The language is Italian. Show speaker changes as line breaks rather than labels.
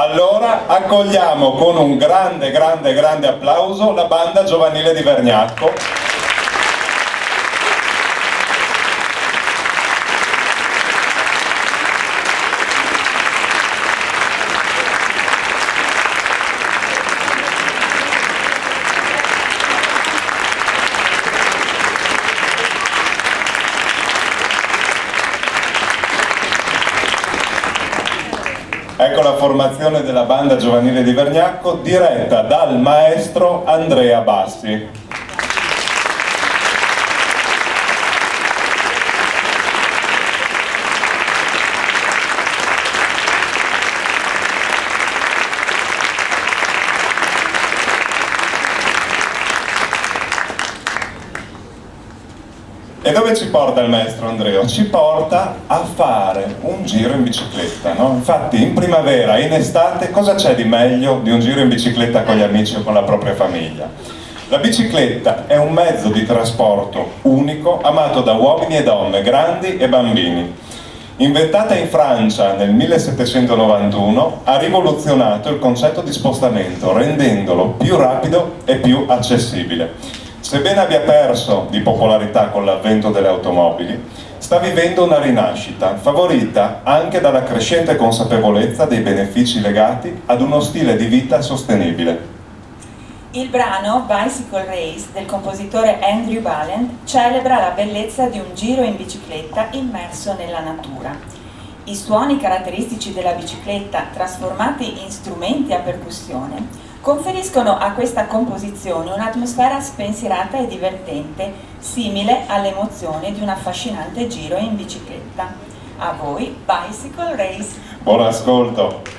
Allora accogliamo con un grande applauso la banda giovanile di Vergnacco. Ecco la formazione della banda giovanile di Vergnacco, diretta dal maestro Andrea Bassi. E dove ci porta il maestro Andrea? Ci porta a fare un giro in bicicletta, no? Infatti in primavera, in estate, cosa c'è di meglio di un giro in bicicletta con gli amici o con la propria famiglia? La bicicletta è un mezzo di trasporto unico, amato da uomini e donne, grandi e bambini. Inventata in Francia nel 1791, ha rivoluzionato il concetto di spostamento, rendendolo più rapido e più accessibile. Sebbene abbia perso di popolarità con l'avvento delle automobili, sta vivendo una rinascita, favorita anche dalla crescente consapevolezza dei benefici legati ad uno stile di vita sostenibile.
Il brano Bicycle Race del compositore Andrew Ballant celebra la bellezza di un giro in bicicletta immerso nella natura. I suoni caratteristici della bicicletta, trasformati in strumenti a percussione, conferiscono a questa composizione un'atmosfera spensierata e divertente, simile alle emozioni di un affascinante giro in bicicletta. A voi, Bicycle Race!
Buon ascolto!